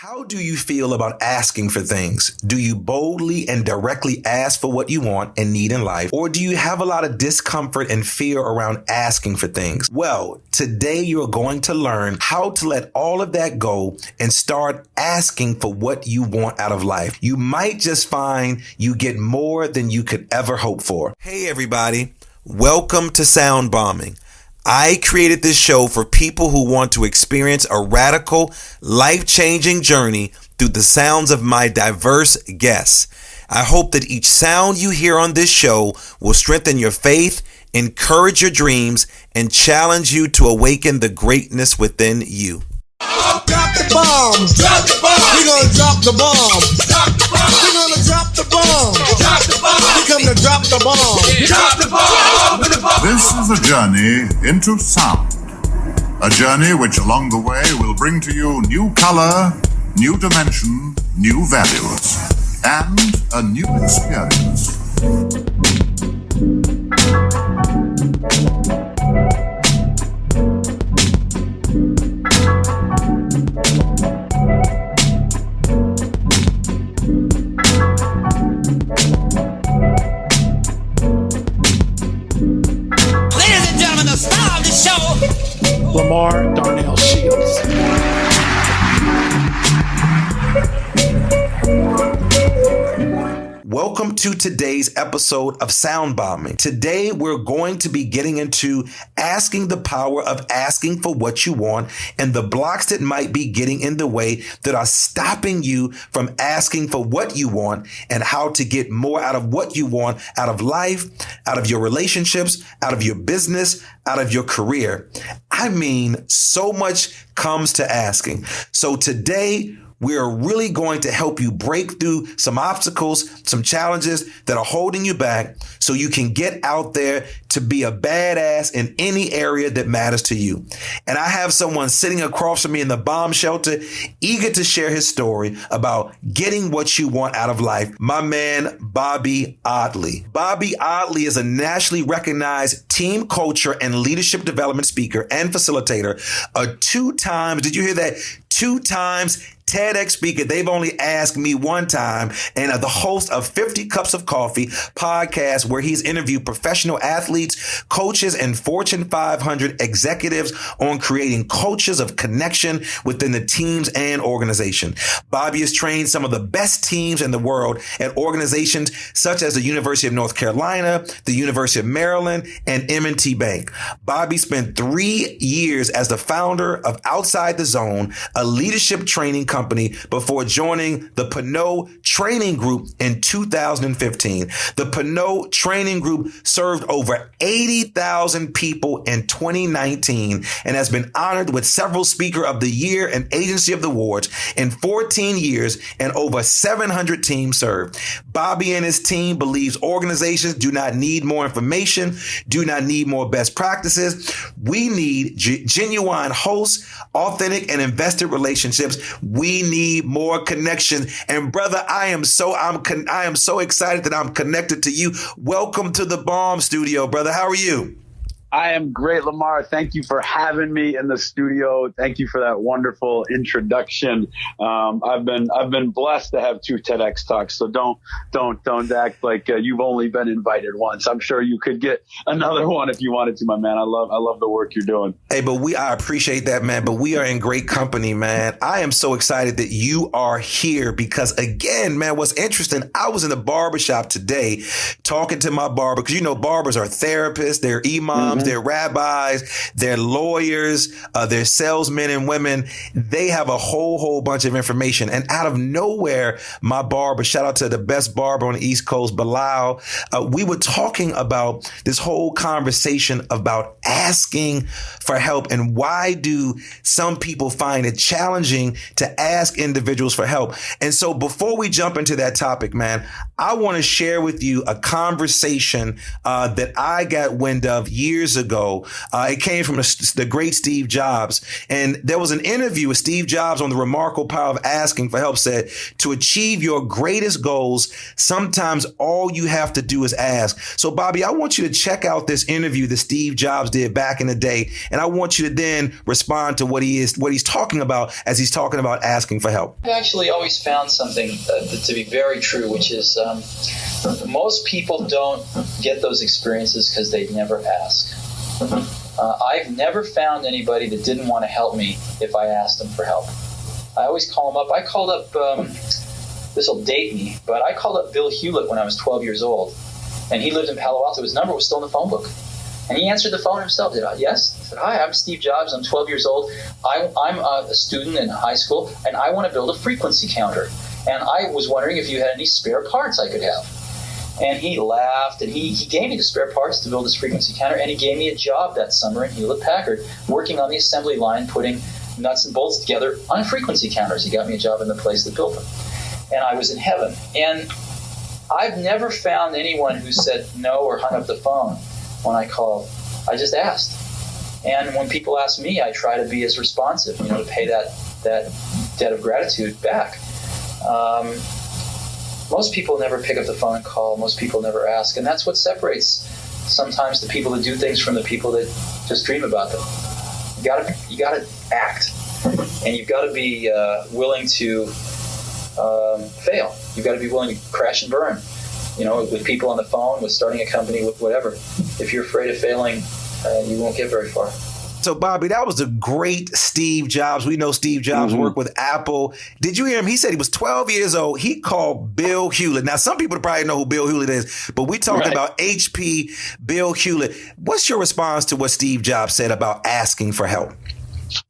How do you feel about asking for things? Do you boldly and directly ask for what you want and need in life? Or do you have a lot of discomfort and fear around asking for things? Well, today you're going to learn how to let all of that go and start asking for what you want out of life. You might just find you get more than you could ever hope for. Hey everybody, welcome to Sound Bombing. I created this show for people who want to experience a radical, life-changing journey through the sounds of my diverse guests. I hope that each sound you hear on this show will strengthen your faith, encourage your dreams, and challenge you to awaken the greatness within you. Drop the bombs. Drop the bomb. We're gonna drop the bomb. Drop the bomb. We're gonna drop the bomb. Drop the bomb. We come to drop the bomb. Drop the bomb. This is a journey into sound. A journey which along the way will bring to you new color, new dimension, new values, and a new experience. Lamar Darnell Shields. Welcome to today's episode of Sound Bombing. Today, we're going to be getting into asking the power of asking for what you want and the blocks that might be getting in the way that are stopping you from asking for what you want and how to get more out of what you want out of life, out of your relationships, out of your business, out of your career. I mean, so much comes to asking. So today, we're really going to help you break through some obstacles, some challenges that are holding you back so you can get out there to be a badass in any area that matters to you. And I have someone sitting across from me in the bomb shelter, eager to share his story about getting what you want out of life. My man, Bobby Audley. Bobby Audley is a nationally recognized team culture and leadership development speaker and facilitator, a did you hear that? 2 times TEDx speaker. They've only asked me one time, and the host of 50 Cups of Coffee podcast, where he's interviewed professional athletes, coaches, and Fortune 500 executives on creating cultures of connection within the teams and organization. Bobby has trained some of the best teams in the world at organizations such as the University of North Carolina, the University of Maryland, and M&T Bank. Bobby spent 3 years as the founder of Outside the Zone, a leadership training company, before joining the Pinot Training Group in 2015. The Pinot Training Group served over 80,000 people in 2019 and has been honored with several Speaker of the Year and Agency of the Awards in 14 years and over 700 teams served. Bobby and his team believes organizations do not need more information, do not need more best practices. We need genuine hosts, authentic and invested relationships. We need more connection. And brother, I am so excited that I'm connected to you. Welcome to the Bomb Studio, brother. How are you? I am great, Lamar. Thank you for having me in the studio. Thank you for that wonderful introduction. I've been blessed to have 2 TEDx talks. So don't act like you've only been invited once. I'm sure you could get another one if you wanted to, my man. I love the work you're doing. Hey, but I appreciate that, man. But we are in great company, man. I am so excited that you are here because, again, man, what's interesting, I was in the barbershop today talking to my barber because, you know, barbers are therapists, they're imams, they're rabbis, they're lawyers, they're salesmen and women. They have a whole bunch of information. And out of nowhere, my barber, shout out to the best barber on the East Coast, Bilal, we were talking about this whole conversation about asking for help and why do some people find it challenging to ask individuals for help. And so before we jump into that topic, man, I want to share with you a conversation that I got wind of years years ago. It came from the great Steve Jobs. And there was an interview with Steve Jobs on the remarkable power of asking for help, said, to achieve your greatest goals, sometimes all you have to do is ask. So, Bobby, I want you to check out this interview that Steve Jobs did back in the day. And I want you to then respond to what he's talking about as he's talking about asking for help. I've actually always found something to be very true, which is most people don't get those experiences because they never ask. I've never found anybody that didn't want to help me if I asked them for help. I always call them up. I called up, this will date me, but I called up Bill Hewlett when I was 12 years old, and he lived in Palo Alto. His number was still in the phone book. And he answered the phone himself. Did I? Yes. I said, hi, I'm Steve Jobs. I'm 12 years old. I'm a student in high school, and I want to build a frequency counter. And I was wondering if you had any spare parts I could have. And he laughed, and he gave me the spare parts to build this frequency counter, and he gave me a job that summer in Hewlett-Packard, working on the assembly line, putting nuts and bolts together on frequency counters. He got me a job in the place that built them. And I was in heaven. And I've never found anyone who said no or hung up the phone when I called. I just asked. And when people ask me, I try to be as responsive, to pay that debt of gratitude back. Most people never pick up the phone and call. Most people never ask. And that's what separates sometimes the people that do things from the people that just dream about them. You gotta act. And you've got to be willing to fail. You've got to be willing to crash and burn. With people on the phone, with starting a company, with whatever. If you're afraid of failing, you won't get very far. So, Bobby, that was a great Steve Jobs. We know Steve Jobs worked with Apple. Did you hear him? He said he was 12 years old. He called Bill Hewlett. Now, some people probably know who Bill Hewlett is, but we're talking about HP, Bill Hewlett. What's your response to what Steve Jobs said about asking for help?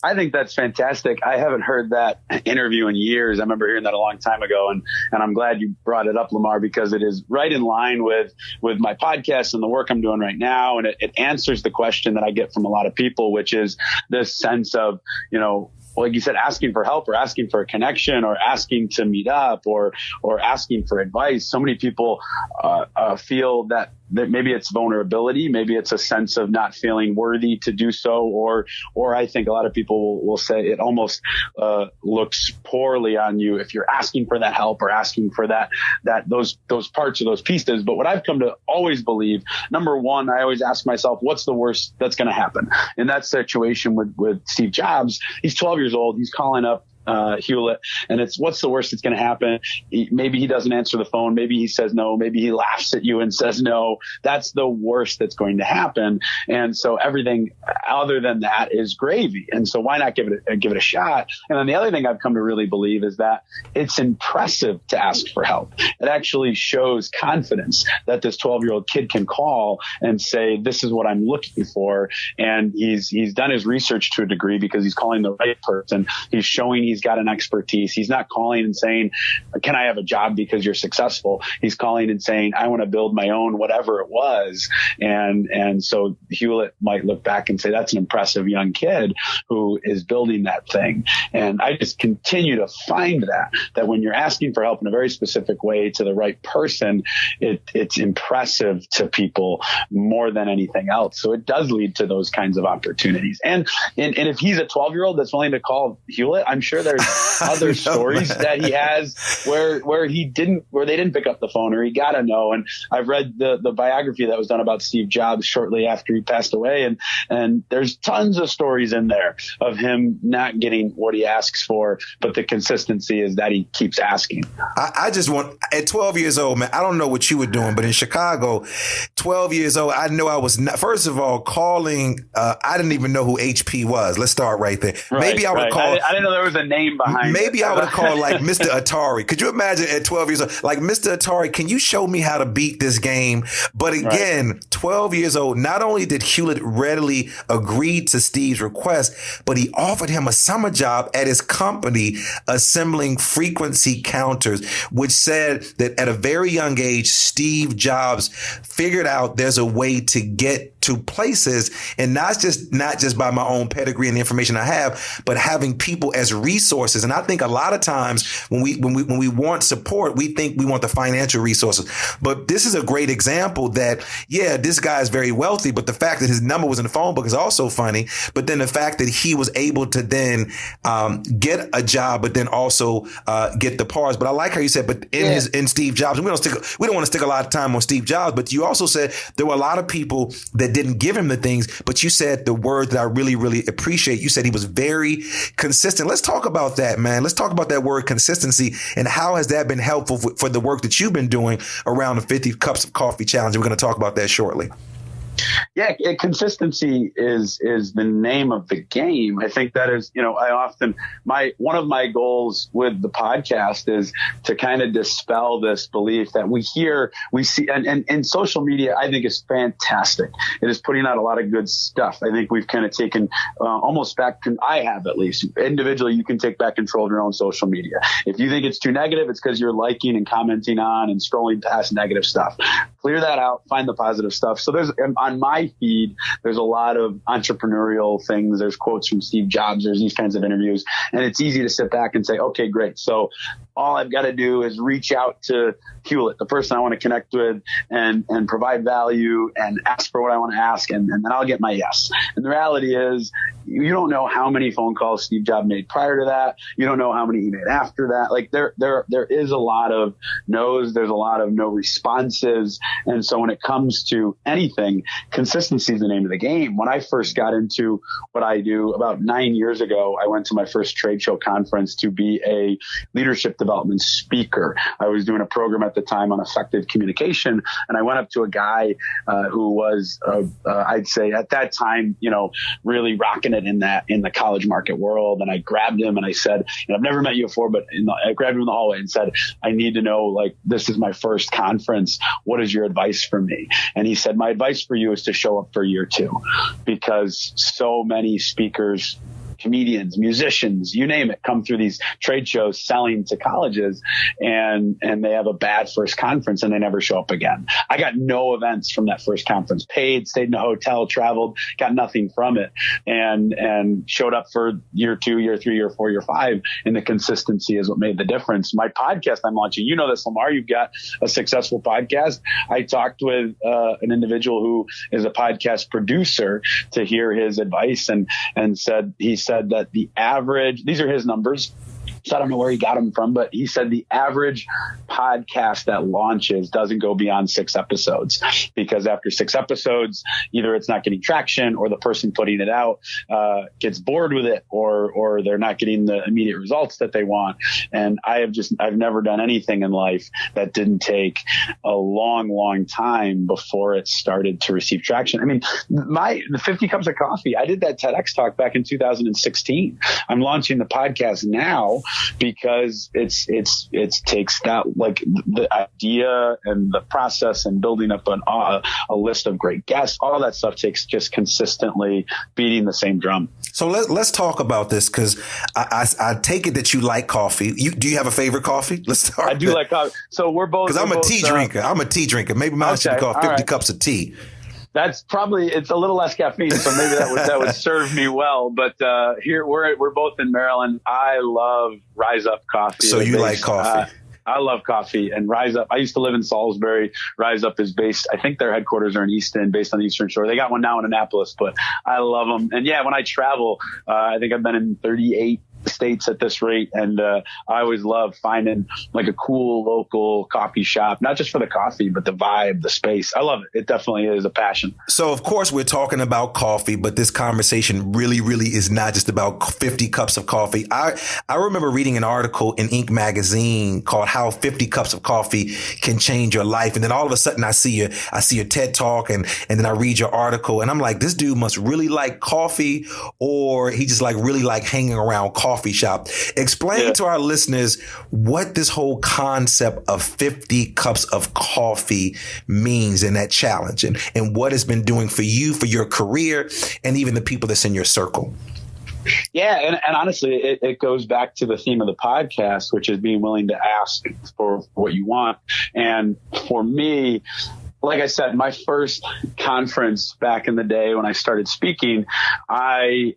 I think that's fantastic. I haven't heard that interview in years. I remember hearing that a long time ago, and I'm glad you brought it up, Lamar, because it is right in line with my podcast and the work I'm doing right now. And it answers the question that I get from a lot of people, which is this sense of, like you said, asking for help or asking for a connection or asking to meet up or asking for advice. So many people feel that maybe it's vulnerability, maybe it's a sense of not feeling worthy to do so, or I think a lot of people will say it almost looks poorly on you if you're asking for that help or asking for those parts or those pieces. But what I've come to always believe, number one, I always ask myself, what's the worst that's going to happen? In that situation with Steve Jobs, he's 12 years old, he's calling up Hewlett, and it's what's the worst that's going to happen? Maybe he doesn't answer the phone. Maybe he says no. Maybe he laughs at you and says no. That's the worst that's going to happen. And so everything other than that is gravy. And so why not give it a shot? And then the other thing I've come to really believe is that it's impressive to ask for help. It actually shows confidence that this 12-year-old kid can call and say, this is what I'm looking for. And he's done his research to a degree because he's calling the right person. He's showing he's got an expertise. He's not calling and saying, can I have a job because you're successful? He's calling and saying, I want to build my own, whatever it was. And so Hewlett might look back and say, that's an impressive young kid who is building that thing. And I just continue to find that when you're asking for help in a very specific way to the right person, it's impressive to people more than anything else. So it does lead to those kinds of opportunities. And if he's a 12-year-old that's willing to call Hewlett, I'm sure there's other stories that he has where they didn't pick up the phone or he got a no. And I've read the biography that was done about Steve Jobs shortly after he passed away. And there's tons of stories in there of him not getting what he asks for, but the consistency is that he keeps asking. I just want, at 12 years old, man, I don't know what you were doing, but in Chicago, 12 years old, I know I was not, first of all, calling, I didn't even know who HP was. Let's start right there. Maybe I would call. I didn't know there was a name behind Maybe it. I would have called like Mr. Atari. Could you imagine at 12 years old, like, Mr. Atari, can you show me how to beat this game? But again, 12 years old, not only did Hewlett readily agree to Steve's request, but he offered him a summer job at his company assembling frequency counters, which said that at a very young age, Steve Jobs figured out there's a way to get to places, and not just by my own pedigree and the information I have, but having people as resources resources. And I think a lot of times when we want support, we think we want the financial resources. But this is a great example that, yeah, this guy is very wealthy, but the fact that his number was in the phone book is also funny. But then the fact that he was able to then get a job, but then also get the parts. But I like how you said, but in Steve Jobs, and we don't want to stick a lot of time on Steve Jobs, but you also said there were a lot of people that didn't give him the things, but you said the word that I really, really appreciate. You said he was very consistent. Let's talk about that, man. Let's talk about that word consistency and how has that been helpful for the work that you've been doing around the 50 Cups of Coffee Challenge. We're going to talk about that shortly. Yeah, consistency is the name of the game. I think that is, one of my goals with the podcast is to kind of dispel this belief that we see, and social media, I think, is fantastic. It is putting out a lot of good stuff. I think we've kind of taken almost back, I have at least, individually, you can take back control of your own social media. If you think it's too negative, it's because you're liking and commenting on and scrolling past negative stuff. Clear that out, find the positive stuff. So on my feed, there's a lot of entrepreneurial things. There's quotes from Steve Jobs. There's these kinds of interviews. And it's easy to sit back and say, okay, great. So all I've got to do is reach out to Hewlett, the person I want to connect with, and provide value and ask for what I want to ask. And then I'll get my yes. And the reality is, you don't know how many phone calls Steve Jobs made prior to that. You don't know how many he made after that. Like there is a lot of no's. There's a lot of no responses. And so when it comes to anything, consistency is the name of the game. When I first got into what I do about 9 years ago, I went to my first trade show conference to be a leadership development speaker. I was doing a program at the time on effective communication. And I went up to a guy who was, I'd say at that time, really rocking it in the college market world. And I grabbed him and I said, I've never met you before, but I grabbed him in the hallway and said, I need to know, like, this is my first conference. What is your advice for me? And he said, my advice for you is to show up for year 2, because so many speakers, comedians, musicians, you name it, come through these trade shows selling to colleges, and they have a bad first conference and they never show up again. I got no events from that first conference, paid, stayed in a hotel, traveled, got nothing from it, and showed up for year 2, year 3, year 4, year 5. And the consistency is what made the difference. My podcast I'm launching, you know this, Lamar, you've got a successful podcast. I talked with an individual who is a podcast producer to hear his advice, and he said that the average, these are his numbers, so I don't know where he got them from, but he said the average podcast that launches doesn't go beyond 6 episodes, because after 6 episodes, either it's not getting traction, or the person putting it out gets bored with it, or they're not getting the immediate results that they want. And I've never done anything in life that didn't take a long, long time before it started to receive traction. I mean, the 50 Cups of Coffee, I did that TEDx talk back in 2016. I'm launching the podcast now because it takes that, like, the idea and the process and building up a list of great guests, all that stuff takes just consistently beating the same drum. So let's talk about this, because I take it that you like coffee. Do you have a favorite coffee? Let's start. I do like coffee. So we're both. Because I'm a tea drinker. I'm a tea drinker. Maybe mine should be called 50 Cups of Tea. That's probably, it's a little less caffeine, so maybe that would serve me well. But here we're both in Maryland. I love Rise Up Coffee. So you like coffee? I love coffee, and Rise Up. I used to live in Salisbury. Rise Up is based, I think their headquarters are in Easton, based on the Eastern Shore. They got one now in Annapolis, but I love them. And yeah, when I travel, I think I've been in 38 states at this rate, and I always love finding like a cool local coffee shop, not just for the coffee, but the vibe, the space. I love it. It definitely is a passion. So of course we're talking about coffee, but this conversation really, really is not just about 50 cups of coffee. I remember reading an article in Inc. magazine called How 50 Cups of Coffee Can Change Your Life. And then all of a sudden I see your TED Talk, and then I read your article, and I'm like, this dude must really like coffee, or he just really like hanging around coffee shop. Explain to our listeners what this whole concept of 50 cups of coffee means in that challenge, and what it's been doing for you, for your career, and even the people that's in your circle. Yeah. And honestly, it goes back to the theme of the podcast, which is being willing to ask for what you want. And for me, like I said, my first conference back in the day when I started speaking, I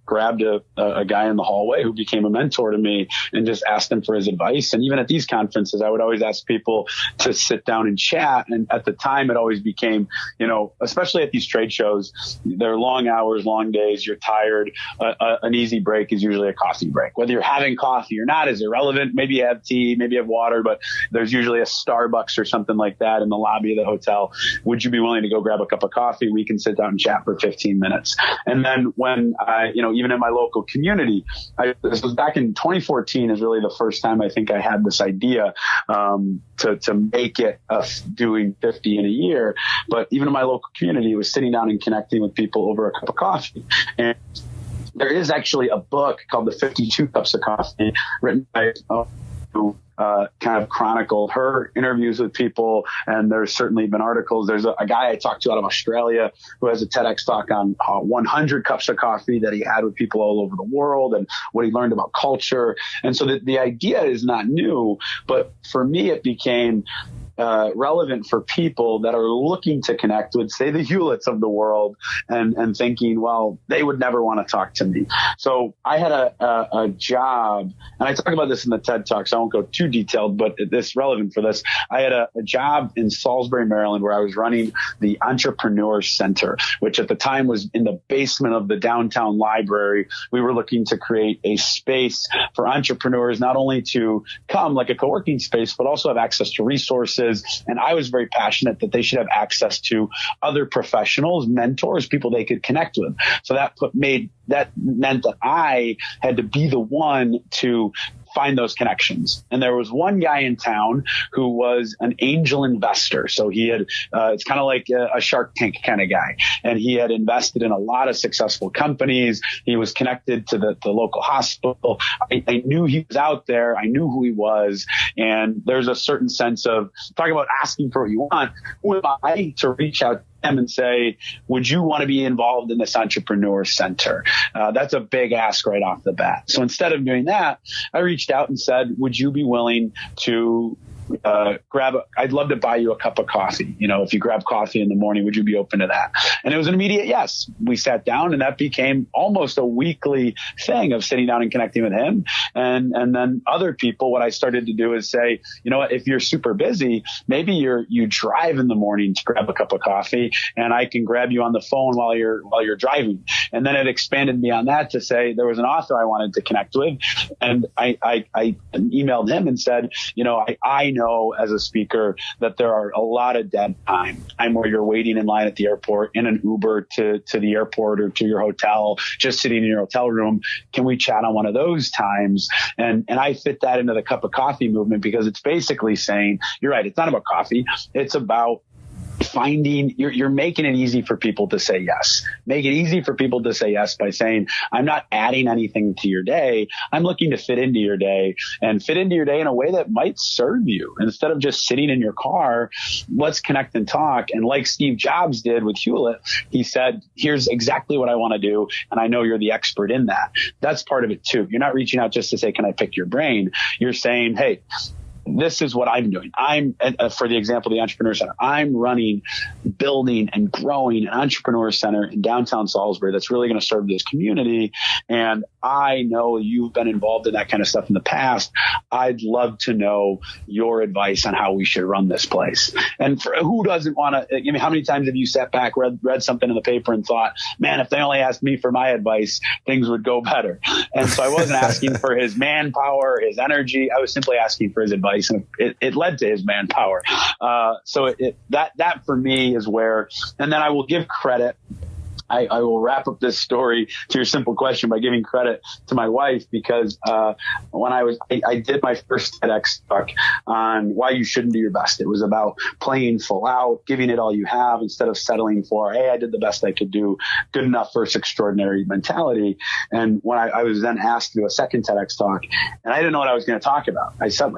grabbed a guy in the hallway who became a mentor to me and just asked him for his advice. And even at these conferences, I would always ask people to sit down and chat. And at the time, it always became, especially at these trade shows, they're long hours, long days, you're tired. An easy break is usually a coffee break. Whether you're having coffee or not is irrelevant. Maybe you have tea, maybe you have water, but there's usually a Starbucks or something like that in the lobby of the hotel. Would you be willing to go grab a cup of coffee? We can sit down and chat for 15 minutes. And then when even in my local community, this was back in 2014 is really the first time I think I had this idea to make it doing 50 in a year. But even in my local community, it was sitting down and connecting with people over a cup of coffee. And there is actually a book called The 52 Cups of Coffee written by who kind of chronicled her interviews with people. And there's certainly been articles. There's a guy I talked to out of Australia who has a TEDx talk on 100 cups of coffee that he had with people all over the world and what he learned about culture. And so the idea is not new, but for me, it became relevant for people that are looking to connect with, say, the Hewletts of the world and thinking, well, they would never want to talk to me. So I had a job, and I talk about this in the TED Talk, so I won't go too detailed, but it's relevant for this. I had a job in Salisbury, Maryland, where I was running the Entrepreneur Center, which at the time was in the basement of the downtown library. We were looking to create a space for entrepreneurs, not only to come like a co-working space, but also have access to resources. And I was very passionate that they should have access to other professionals, mentors, people they could connect with. So that meant that I had to be the one to find those connections. And there was one guy in town who was an angel investor. So he had, it's kind of like a Shark Tank kind of guy. And he had invested in a lot of successful companies. He was connected to the local hospital. I knew he was out there. I knew who he was. And there's a certain sense of talking about asking for what you want. Who am I to reach out to him and say, would you want to be involved in this Entrepreneur Center? That's a big ask right off the bat. So instead of doing that, I reached out and said, would you be willing to I'd love to buy you a cup of coffee. If you grab coffee in the morning, would you be open to that? And it was an immediate yes. We sat down and that became almost a weekly thing of sitting down and connecting with him. And then other people, what I started to do is say, if you're super busy, maybe you drive in the morning to grab a cup of coffee and I can grab you on the phone while you're driving. And then it expanded beyond that to say there was an author I wanted to connect with. And I emailed him and said, I know as a speaker that there are a lot of dead time where you're waiting in line at the airport in an Uber to the airport or to your hotel, just sitting in your hotel room. Can we chat on one of those times? And I fit that into the cup of coffee movement because it's basically saying, you're right, it's not about coffee. It's about you're making it easy for people to say yes. Make it easy for people to say yes by saying, I'm not adding anything to your day. I'm looking to fit into your day and fit into your day in a way that might serve you. Instead of just sitting in your car, let's connect and talk. And like Steve Jobs did with Hewlett, he said, here's exactly what I want to do. And I know you're the expert in that. That's part of it too. You're not reaching out just to say, can I pick your brain? You're saying, hey, this is what I'm doing. For the example, the Entrepreneur Center, I'm running, building and growing an Entrepreneur Center in downtown Salisbury that's really going to serve this community. And I know you've been involved in that kind of stuff in the past. I'd love to know your advice on how we should run this place. And who doesn't want to, how many times have you sat back, read something in the paper and thought, man, if they only asked me for my advice, things would go better. And so I wasn't asking for his manpower, his energy. I was simply asking for his advice. And it led to his manpower. So that for me is where, and then I will give credit. I will wrap up this story to your simple question by giving credit to my wife because when I did my first TEDx talk on why you shouldn't do your best. It was about playing full out, giving it all you have instead of settling for, hey, I did the best I could do, good enough versus extraordinary mentality. And when I was then asked to do a second TEDx talk, and I didn't know what I was going to talk about. I said,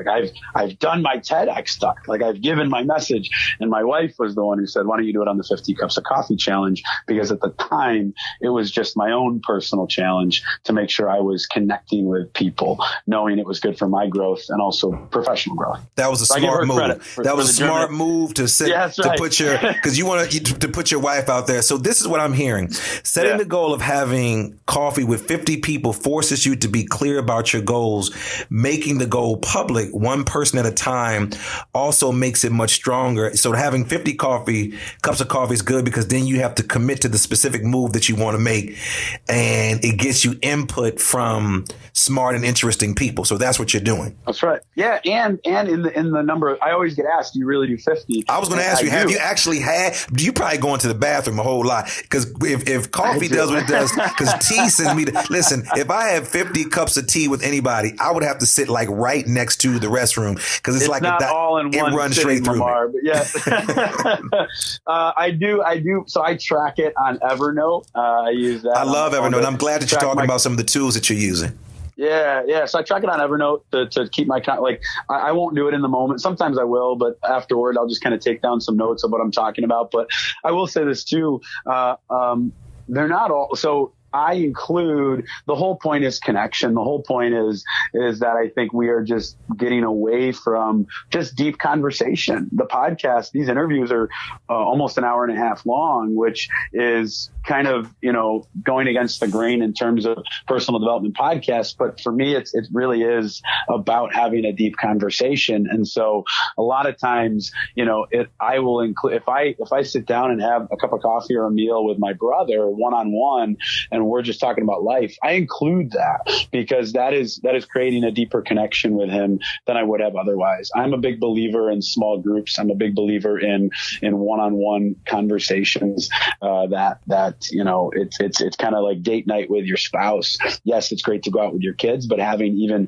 I've done my TEDx talk, I've given my message. And my wife was the one who said, why don't you do it on the 50 Cups of Coffee Challenge? Because at the time, it was just my own personal challenge to make sure I was connecting with people, knowing it was good for my growth and also professional growth. That was a smart move. That was a smart move to set, to put your, because you want to put your wife out there. So this is what I'm hearing. Setting the goal of having coffee with 50 people forces you to be clear about your goals. Making the goal public, one person at a time, also makes it much stronger. So having 50 cups of coffee is good because then you have to commit to the specific move that you want to make, and it gets you input from smart and interesting people. So that's what you're doing. That's right. Yeah, and in the number, I always get asked, do you really do 50? I was going to ask you, have you actually do you probably go into the bathroom a whole lot? Because if coffee does what it does, because tea sends me to, listen, if I have 50 cups of tea with anybody, I would have to sit like right next to the restroom because it's like not all in one. It runs straight through Lamar, me. But yeah. I do. So I track it on Evernote. I use that. I love Evernote. I'm glad that you're talking about some of the tools that you're using. Yeah. So I track it on Evernote to keep my I won't do it in the moment. Sometimes I will, but afterward I'll just kind of take down some notes of what I'm talking about. But I will say this too. They're not all. So I include, the whole point is connection. The whole point is that I think we are just getting away from just deep conversation. The podcast, these interviews are almost an hour and a half long, which is kind of, going against the grain in terms of personal development podcasts. But for me, it really is about having a deep conversation. And so a lot of times, I will include, if I sit down and have a cup of coffee or a meal with my brother one-on-one, and we're just talking about life, I include that because that is creating a deeper connection with him than I would have otherwise. I'm a big believer in small groups. I'm a big believer in one-on-one conversations, it's kind of like date night with your spouse. Yes, it's great to go out with your kids, but having even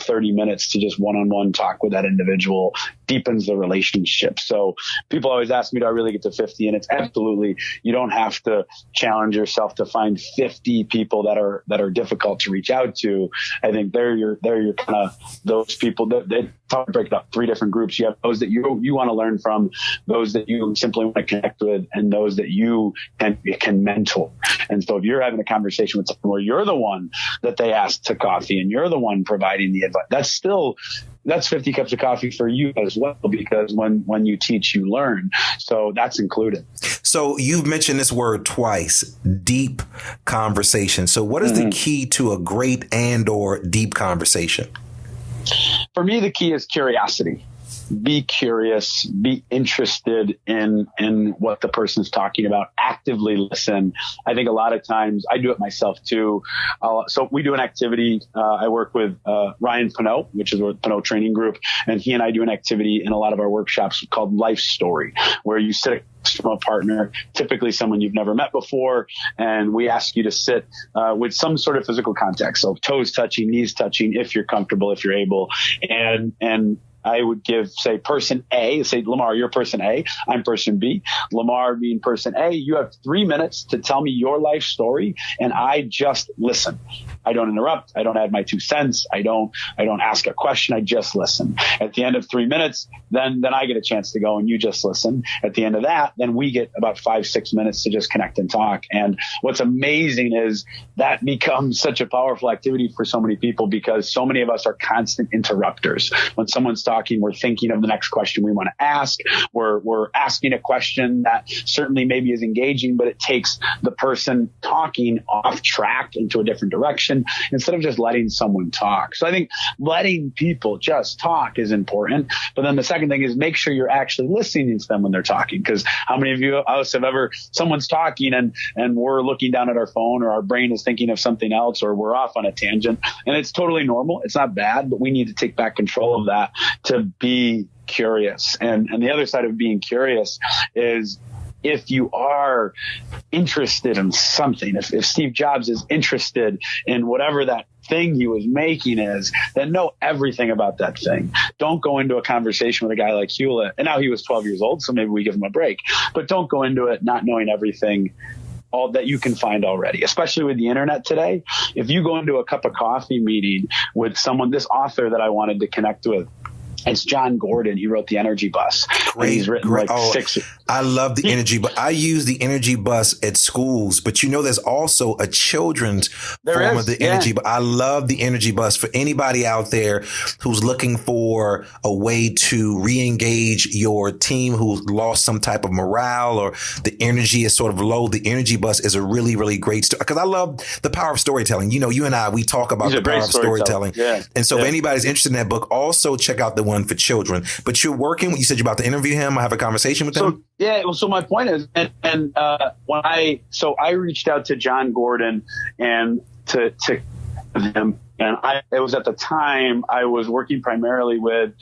30 minutes to just one-on-one talk with that individual deepens the relationship. So people always ask me, do I really get to 50? And it's absolutely, you don't have to challenge yourself to find 50 people that are difficult to reach out to. I think they're your kind of those people that break it up 3 different groups. You have those that you want to learn from, those that you simply want to connect with, and those that you can mentor. And so if you're having a conversation with someone where you're the one that they ask to coffee and you're the one providing the advice, that's 50 cups of coffee for you as well, because when you teach, you learn. So that's included. So you've mentioned this word twice, deep conversation. So what is the key to a great and/or deep conversation? For me, the key is curiosity. Be curious, be interested in what the person's talking about, actively listen. I think a lot of times I do it myself too. So we do an activity. I work with Ryan Pinot, which is with Pinot Training Group, and he and I do an activity in a lot of our workshops called Life Story, where you sit from a partner, typically someone you've never met before, and we ask you to sit with some sort of physical contact. So toes touching, knees touching, if you're comfortable, if you're able, and I would give, say, person A, say, Lamar, you're person A, I'm person B. Lamar being person A, you have 3 minutes to tell me your life story, and I just listen. I don't interrupt. I don't add my 2 cents. I don't ask a question. I just listen. At the end of 3 minutes, then I get a chance to go and you just listen. At the end of that, then we get about 5-6 minutes to just connect and talk. And what's amazing is that becomes such a powerful activity for so many people, because so many of us are constant interrupters. When someone's talking, we're thinking of the next question we want to ask. We're asking a question that certainly maybe is engaging, but it takes the person talking off track into a different direction instead of just letting someone talk. So I think letting people just talk is important. But then the second thing is make sure you're actually listening to them when they're talking. Because how many of you us have ever, someone's talking and we're looking down at our phone, or our brain is thinking of something else, or we're off on a tangent, and it's totally normal. It's not bad, but we need to take back control of that to be curious. And the other side of being curious is, if you are interested in something, if Steve Jobs is interested in whatever that thing he was making is, then know everything about that thing. Don't go into a conversation with a guy like Hewlett. And now he was 12 years old, so maybe we give him a break. But don't go into it not knowing everything all that you can find already, especially with the internet today. If you go into a cup of coffee meeting with someone, this author that I wanted to connect with, it's John Gordon. He wrote The Energy Bus. Great, he's written great. like 6. I love the energy, but I use the energy bus at schools. But there's also a children's form of the energy. But I love the energy bus for anybody out there who's looking for a way to re-engage your team who's lost some type of morale or the energy is sort of low. The energy bus is a really, really great story because I love the power of storytelling. You and I, we talk about the power of storytelling. Yeah. And so if anybody's interested in that book, also check out the one for children. But you're working, you said you're about to interview him or have a conversation with him? So my point is, when I reached out to John Gordon and to him, and it was at the time I was working primarily with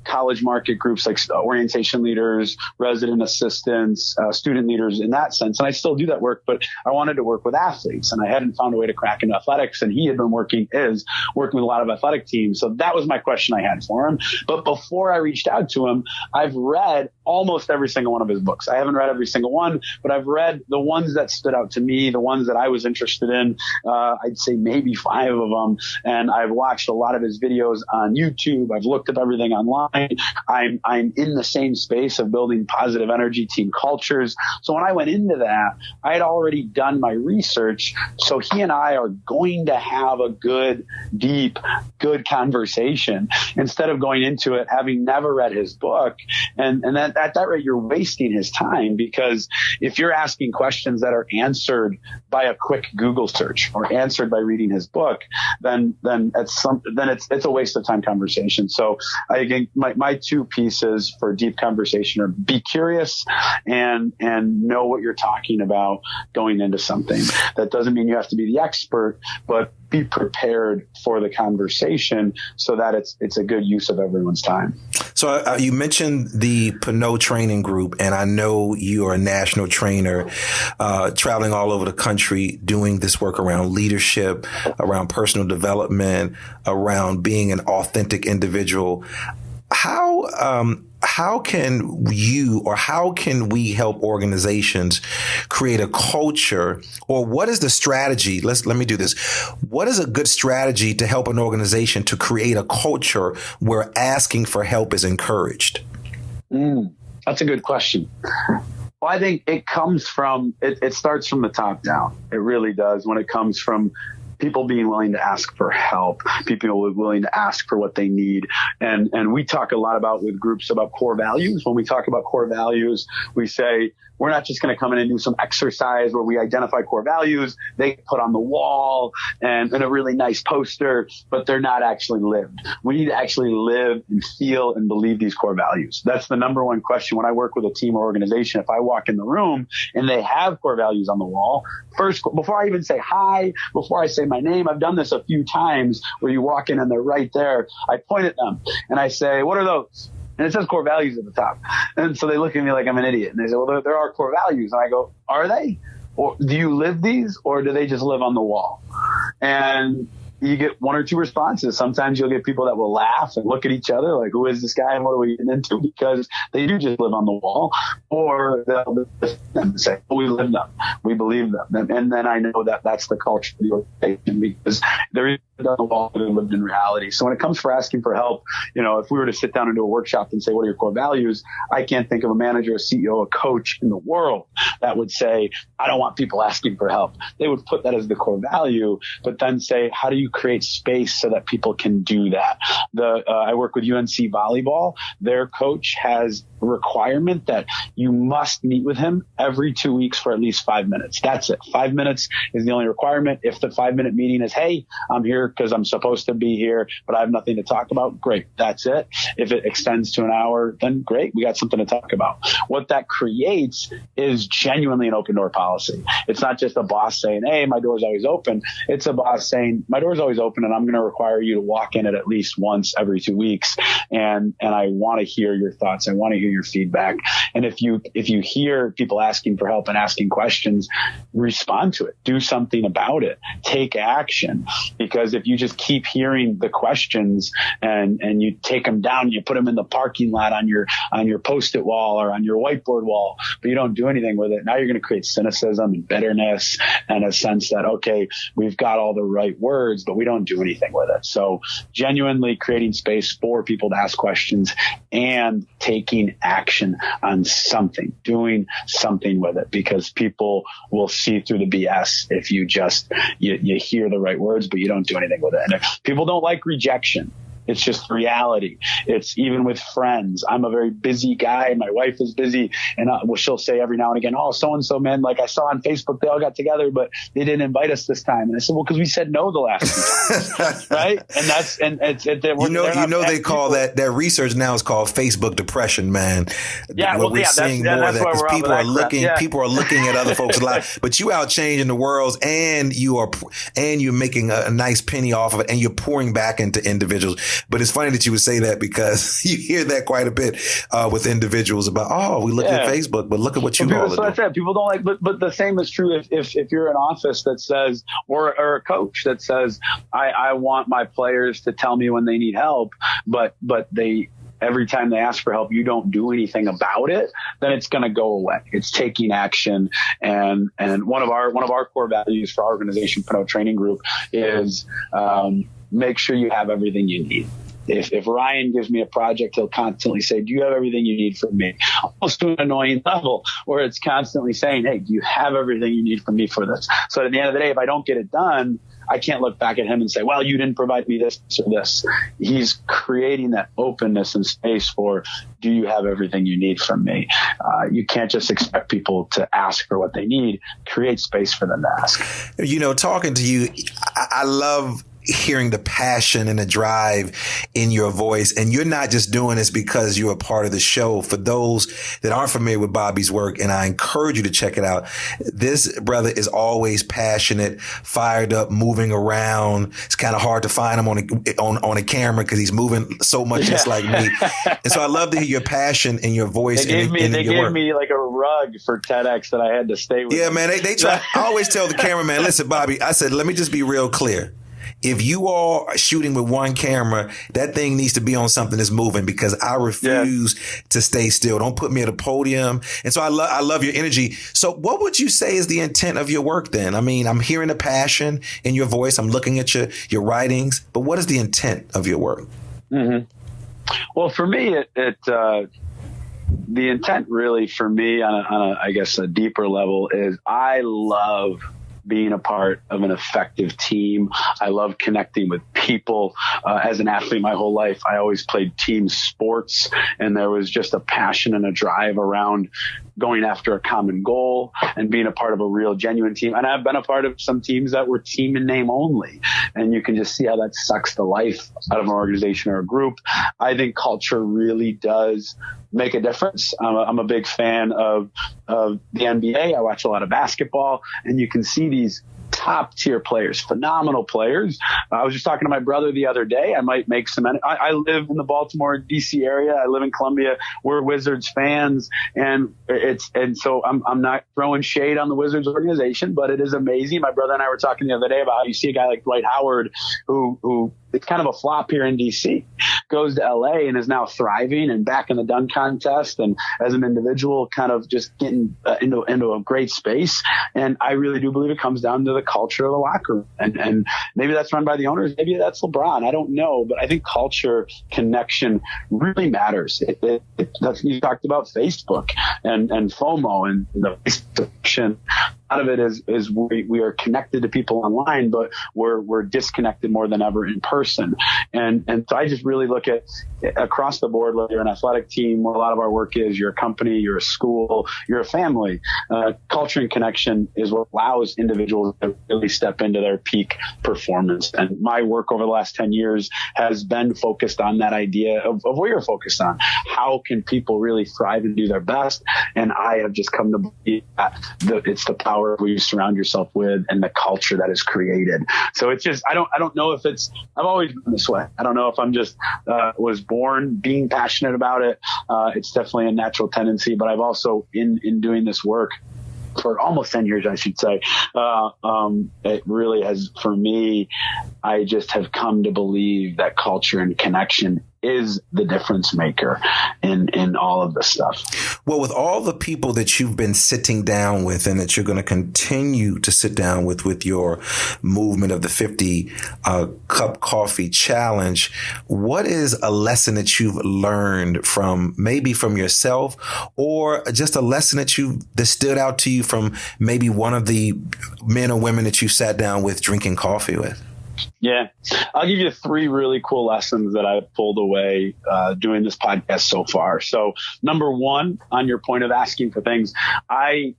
college market groups like orientation leaders, resident assistants, student leaders in that sense. And I still do that work, but I wanted to work with athletes and I hadn't found a way to crack into athletics. And he had been working with a lot of athletic teams. So that was my question I had for him. But before I reached out to him, I've read almost every single one of his books. I haven't read every single one, but I've read the ones that stood out to me, the ones that I was interested in. I'd say maybe 5 of them. And I've watched a lot of his videos on YouTube. I've looked up everything online. I'm in the same space of building positive energy team cultures. So when I went into that, I had already done my research. So he and I are going to have a good, deep, good conversation instead of going into it having never read his book. And that, at that rate, you're wasting his time, because if you're asking questions that are answered by a quick Google search or answered by reading his book, then it's a waste of time conversation. So again, my 2 pieces for deep conversation are be curious and know what you're talking about going into something. That doesn't mean you have to be the expert, but be prepared for the conversation so that it's a good use of everyone's time. So you mentioned the Pinot Training Group, and I know you are a national trainer, traveling all over the country doing this work around leadership, around personal development, around being an authentic individual. How can you or how can we help organizations create a culture, or what is the strategy? Let me do this. What is a good strategy to help an organization to create a culture where asking for help is encouraged? That's a good question. Well, I think it comes from, it starts from the top down. It really does. When it comes from people being willing to ask for help, people willing to ask for what they need. And we talk a lot about with groups about core values. When we talk about core values, we say, we're not just going to come in and do some exercise where we identify core values, they put on the wall and a really nice poster, but they're not actually lived. We need to actually live and feel and believe these core values. That's the number one question when I work with a team or organization. If I walk in the room and they have core values on the wall, first, before I even say hi, before I say my name, I've done this a few times where you walk in and they're right there. I point at them and I say, what are those? And it says core values at the top. And so they look at me like I'm an idiot. And they say, well, there are core values. And I go, are they? Or do you live these, or do they just live on the wall? And you get 1 or 2 responses. Sometimes you'll get people that will laugh and look at each other like, who is this guy and what are we getting into? Because they do just live on the wall. Or they'll say, oh, we live them. We believe them. And then I know that that's the culture of the organization, because they're either on the wall or they lived in reality. So when it comes for asking for help, if we were to sit down and do a workshop and say, what are your core values? I can't think of a manager, a CEO, a coach in the world that would say, I don't want people asking for help. They would put that as the core value, but then say, how do you create space so that people can do that? I work with UNC Volleyball. Their coach has a requirement that you must meet with him every 2 weeks for at least 5 minutes. That's it. 5 minutes is the only requirement. If the 5-minute meeting is, hey, I'm here because I'm supposed to be here, but I have nothing to talk about, great. That's it. If it extends to an hour, then great. We got something to talk about. What that creates is genuinely an open door policy. It's not just a boss saying, hey, my door's always open. It's a boss saying, my door's always open and I'm going to require you to walk in it at least once every 2 weeks. And I want to hear your thoughts. I want to hear your feedback. And if you hear people asking for help and asking questions, respond to it. Do something about it. Take action. Because if you just keep hearing the questions and you take them down, you put them in the parking lot on your Post-it wall or on your whiteboard wall, but you don't do anything with it, now you're going to create cynicism and bitterness and a sense that, okay, we've got all the right words, but we don't do anything with it. So genuinely creating space for people to ask questions and taking action on something, doing something with it, because people will see through the BS if you just, you hear the right words, but you don't do anything with it. And people don't like rejection. It's just reality. It's even with friends. I'm a very busy guy. My wife is busy, and she'll say every now and again, "Oh, so-and-so, man, like I saw on Facebook, they all got together, but they didn't invite us this time." And I said, "Well, because we said no the last few times." Right? They call that research now is called Facebook depression, man. Yeah, we're seeing more of that because people are looking at other folks' lives, but you out changing the world, and you're making a nice penny off of it, and you're pouring back into individuals. But it's funny that you would say that, because you hear that quite a bit with individuals about, "Oh, we look at Facebook, but look at what you all are doing." That's it. People don't like, but the same is true if you're an office that says, or a coach that says, I want my players to tell me when they need help, but they, every time they ask for help, you don't do anything about it, then it's going to go away. It's taking action. And one of our core values for our organization, Pinot Training Group, is make sure you have everything you need. If Ryan gives me a project, he'll constantly say, "Do you have everything you need from me?" Almost to an annoying level where it's constantly saying, "Hey, do you have everything you need from me for this?" So at the end of the day, if I don't get it done, I can't look back at him and say, "Well, you didn't provide me this or this." He's creating that openness and space for, "Do you have everything you need from me?" You can't just expect people to ask for what they need. Create space for them to ask. Talking to you, I love hearing the passion and the drive in your voice. And you're not just doing this because you're a part of the show. For those that aren't familiar with Bobby's work, and I encourage you to check it out, this brother is always passionate, fired up, moving around. It's kind of hard to find him on a camera because he's moving so much just like me. And so I love to hear your passion and your voice. They gave me like a rug for TEDx that I had to stay with. Yeah, man. They try. I always tell the cameraman, "Listen, Bobby," I said, "let me just be real clear. If you are shooting with one camera, that thing needs to be on something that's moving, because I refuse to stay still. Don't put me at a podium." And so I love your energy. So what would you say is the intent of your work then? I mean, I'm hearing the passion in your voice. I'm looking at your writings, but what is the intent of your work? Mm-hmm. Well, for me, the intent really for me on a I guess a deeper level is I love being a part of an effective team. I love connecting with people. As an athlete my whole life, I always played team sports, and there was just a passion and a drive around going after a common goal and being a part of a real genuine team. And I've been a part of some teams that were team in name only. And you can just see how that sucks the life out of an organization or a group. I think culture really does make a difference. I'm a big fan of the NBA. I watch a lot of basketball, and you can see these top tier players, phenomenal players. I was just talking to my brother the other day. I might make some. I live in the Baltimore, DC area. I live in Columbia. We're Wizards fans, and so I'm not throwing shade on the Wizards organization, but it is amazing. My brother and I were talking the other day about how you see a guy like Dwight Howard, who it's kind of a flop here in DC, goes to LA and is now thriving and back in the dunk contest, and as an individual kind of just getting into a great space. And I really do believe it comes down to the culture of the locker room, and maybe that's run by the owners, maybe that's LeBron, I don't know, but I think culture, connection really matters. That's, you talked about Facebook and FOMO and the Facebook. A lot of it is we are connected to people online, but we're disconnected more than ever in person. And so I just really look at across the board, whether you're an athletic team, where a lot of our work is, you're a company, you're a school, you're a family. Culture and connection is what allows individuals to really step into their peak performance. And my work over the last 10 years has been focused on that idea of what you're focused on. How can people really thrive and do their best? And I have just come to believe that it's the power of who you surround yourself with and the culture that is created. So it's just, I don't know if I've always been this way. I don't know if I'm just was born being passionate about it. It's definitely a natural tendency, but I've also in doing this work for almost 10 years, I should say, it really has, for me, I just have come to believe that culture and connection is the difference maker in all of this stuff. Well, with all the people that you've been sitting down with and that you're going to continue to sit down with your movement of the 50 cup coffee challenge, what is a lesson that you've learned from yourself, or just a lesson that stood out to you from maybe one of the men or women that you sat down with drinking coffee with? Yeah, I'll give you 3 really cool lessons that I've pulled away doing this podcast so far. So number 1, on your point of asking for things, I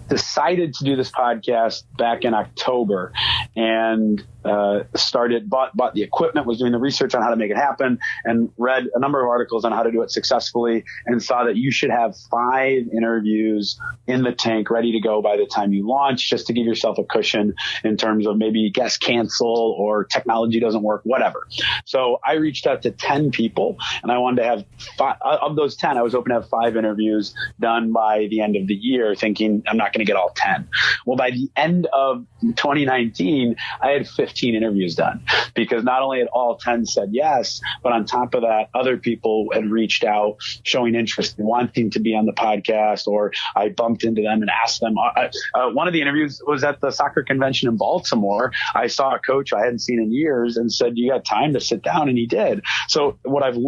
decided to do this podcast back in October and bought the equipment, was doing the research on how to make it happen, and read a number of articles on how to do it successfully, and saw that you should have 5 interviews in the tank ready to go by the time you launch, just to give yourself a cushion in terms of maybe guests cancel or technology doesn't work, whatever. So I reached out to 10 people, and I wanted to have 5 of those 10. I was hoping to have 5 interviews done by the end of the year, thinking I'm not going to get all 10. Well, by the end of 2019, I had 15 interviews done, because not only had all 10 said yes, but on top of that, other people had reached out showing interest in wanting to be on the podcast, or I bumped into them and asked them. One of the interviews was at the soccer convention in Baltimore. I saw a coach I hadn't seen in years and said, "You got time to sit down?" And he did. So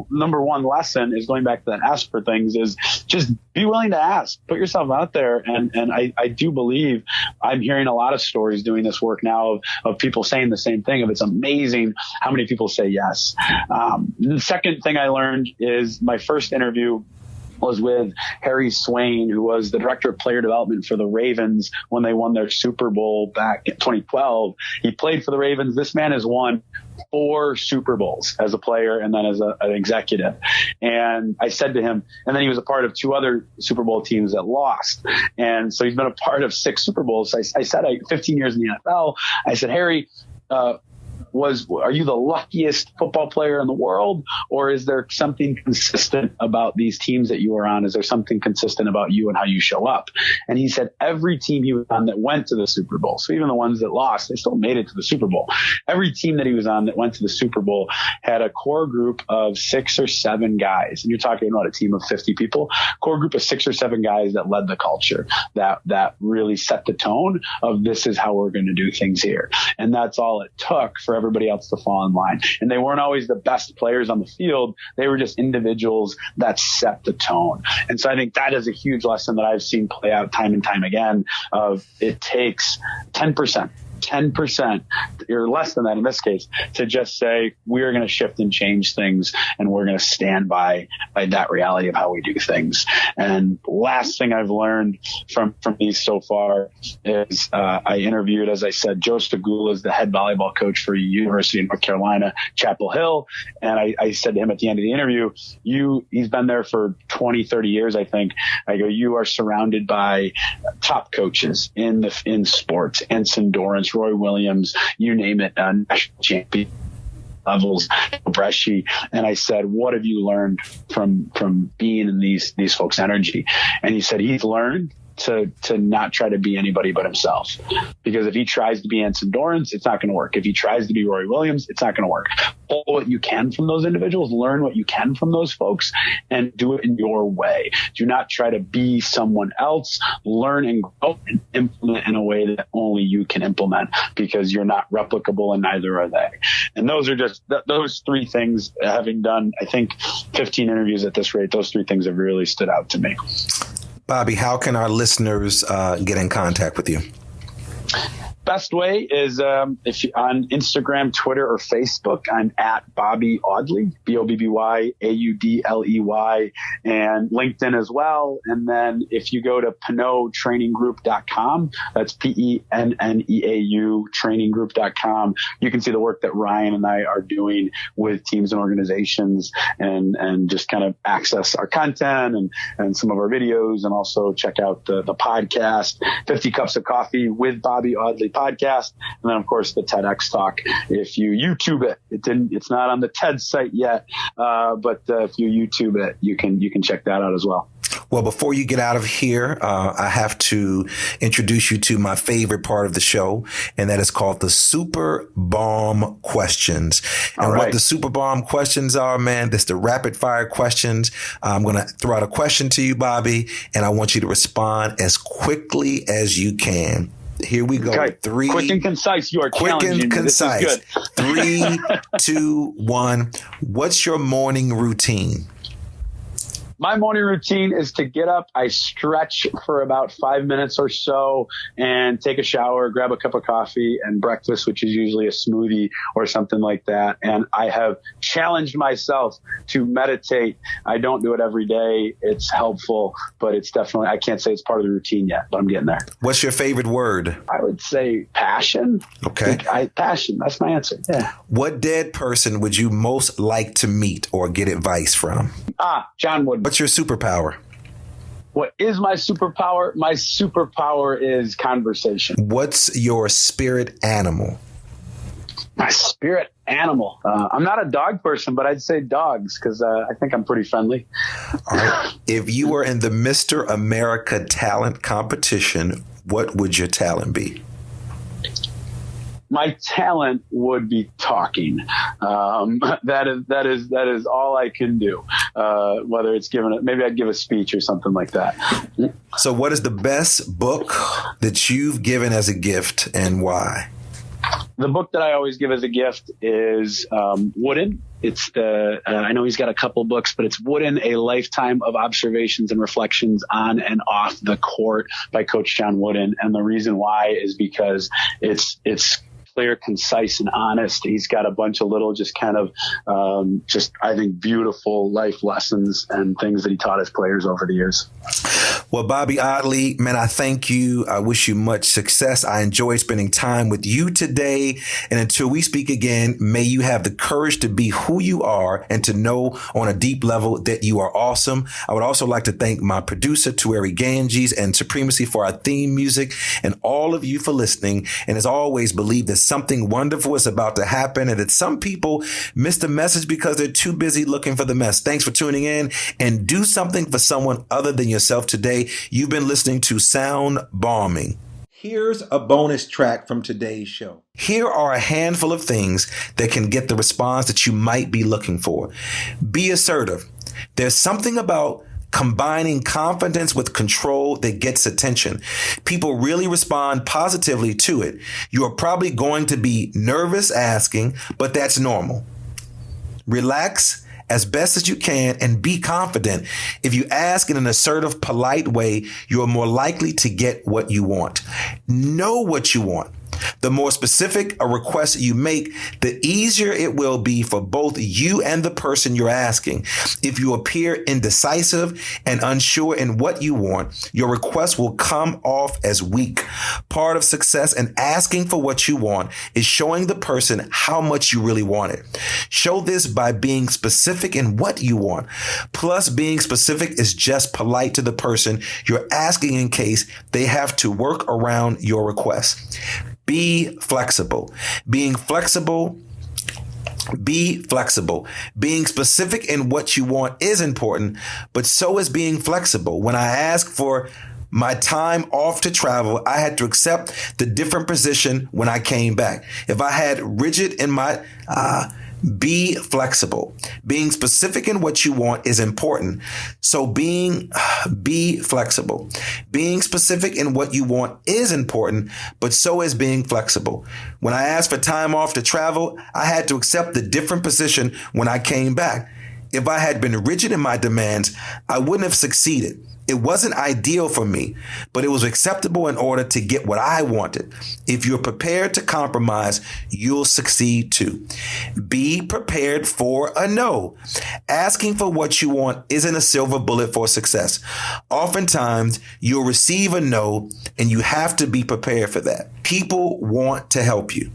number 1 lesson is, going back to that ask for things, is just be willing to ask, put yourself out there. And I do believe I'm hearing a lot of stories doing this work now of people saying the same thing. It's amazing how many people say yes. The second thing I learned is my first interview was with Harry Swain, who was the director of player development for the Ravens when they won their Super Bowl back in 2012. He played for the Ravens. This man has won 4 Super Bowls as a player and then as an executive. And I said to him, and then he was a part of 2 other Super Bowl teams that lost. And so he's been a part of 6 Super Bowls. So I said, 15 years in the NFL, I said, "Harry, are you the luckiest football player in the world, or is there something consistent about these teams that you were on? Is there something consistent about you and how you show up?" And he said every team he was on that went to the Super Bowl, so even the ones that lost, they still made it to the Super Bowl. Every team that he was on that went to the Super Bowl had a core group of 6 or 7 guys. And you're talking about a team of 50 people, core group of 6 or 7 guys that led the culture, that really set the tone of, this is how we're going to do things here. And that's all it took for everybody else to fall in line. And they weren't always the best players on the field. They were just individuals that set the tone. And so I think that is a huge lesson that I've seen play out time and time again, of it takes 10%, or less than that in this case, to just say, we're going to shift and change things, and we're going to stand by that reality of how we do things. And last thing I've learned from these so far is I interviewed, as I said, Joe Stagula is the head volleyball coach for University of North Carolina, Chapel Hill. And I said to him at the end of the interview, he's been there for 20, 30 years, I think. I go, you are surrounded by top coaches in sports, Ensign Dorrance, Roy Williams, you name it, national champion levels, Bresci. And I said, what have you learned from being in these folks' energy? And he said he's learned to not try to be anybody but himself. Because if he tries to be Ensign Dorrance, it's not going to work. If he tries to be Roy Williams, it's not going to work. Pull what you can from those individuals, learn what you can from those folks, and do it in your way. Do not try to be someone else. Learn and grow and implement in a way that only you can implement, because you're not replicable and neither are they. And those are just those 3 things. Having done, I think, 15 interviews at this rate, those 3 things have really stood out to me. Bobby, how can our listeners get in contact with you? Best way is if you on Instagram, Twitter, or Facebook. I'm at Bobby Audley, BOBBYAUDLEY, and LinkedIn as well. And then if you go to PenneauTrainingGroup.com, that's PENNEAU traininggroup.com, you can see the work that Ryan and I are doing with teams and organizations, and just kind of access our content and some of our videos, and also check out the podcast, 50 Cups of Coffee with Bobby Audley podcast. And then, of course, the TEDx talk. If you YouTube it's not on the TED site yet, but if you YouTube it, you can check that out as well. Well, before you get out of here, I have to introduce you to my favorite part of the show, and that is called the Super Bomb Questions. And what the Super Bomb Questions are, man, that's the rapid fire questions. I'm going to throw out a question to you, Bobby, and I want you to respond as quickly as you can. Here we go. Okay. Quick and concise. You are quick challenging and me. concise. This is good. 3, 2, 1. What's your morning routine? My morning routine is to get up. I stretch for about 5 minutes or so and take a shower, grab a cup of coffee and breakfast, which is usually a smoothie or something like that. And I have challenged myself to meditate. I don't do it every day. It's helpful, but it's definitely, I can't say it's part of the routine yet, but I'm getting there. What's your favorite word? I would say passion. Okay. Passion. That's my answer. Yeah. What dead person would you most like to meet or get advice from? John Wood. What's your superpower? What is my superpower? My superpower is conversation. What's your spirit animal? My spirit animal. I'm not a dog person, but I'd say dogs because I think I'm pretty friendly. All right. If you were in the Mr. America talent competition, what would your talent be? My talent would be talking. That is all I can do. Whether it's maybe I'd give a speech or something like that. So what is the best book that you've given as a gift and why? The book that I always give as a gift is Wooden. It's I know he's got a couple books, but it's Wooden, A Lifetime of Observations and Reflections on and Off the Court by Coach John Wooden. And the reason why is because it's clear, concise, and honest. He's got a bunch of little just kind of I think beautiful life lessons and things that he taught his players over the years. Well, Bobby Audley, man, I thank you. I wish you much success. I enjoyed spending time with you today. And until we speak again, may you have the courage to be who you are and to know on a deep level that you are awesome. I would also like to thank my producer, Tueri Ganges, and Supremacy for our theme music, and all of you for listening. And as always, believe that something wonderful is about to happen and that some people miss the message because they're too busy looking for the mess. Thanks for tuning in, and do something for someone other than yourself today. You've been listening to Sound Bombing. Here's a bonus track from today's show. Here are a handful of things that can get the response that you might be looking for. Be assertive. There's something about combining confidence with control that gets attention. People really respond positively to it. You are probably going to be nervous asking, but that's normal. Relax as best as you can and be confident. If you ask in an assertive, polite way, you're more likely to get what you want. Know what you want. The more specific a request you make, the easier it will be for both you and the person you're asking. If you appear indecisive and unsure in what you want, your request will come off as weak. Part of success in asking for what you want is showing the person how much you really want it. Show this by being specific in what you want. Plus, being specific is just polite to the person you're asking in case they have to work around your request. Be flexible. Being flexible. Being specific in what you want is important, but so is being flexible. When I ask for my time off to travel, I had to accept the different position when I came back. If I had rigid in my be flexible. Being specific in what you want is important. So be flexible. Being specific in what you want is important, but so is being flexible. When I asked for time off to travel, I had to accept the different position when I came back. If I had been rigid in my demands, I wouldn't have succeeded. It wasn't ideal for me, but it was acceptable in order to get what I wanted. If you're prepared to compromise, you'll succeed too. Be prepared for a no. Asking for what you want isn't a silver bullet for success. Oftentimes, you'll receive a no, and you have to be prepared for that. People want to help you.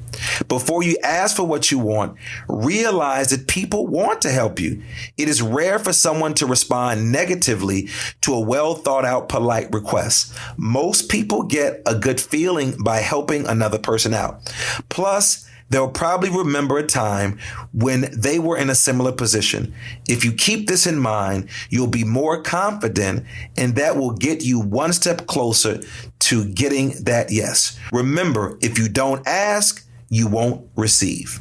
Before you ask for what you want, realize that people want to help you. It is rare for someone to respond negatively to a well thought out, polite request. Most people get a good feeling by helping another person out. Plus, they'll probably remember a time when they were in a similar position. If you keep this in mind, you'll be more confident, and that will get you one step closer to getting that yes. Remember, if you don't ask, you won't receive.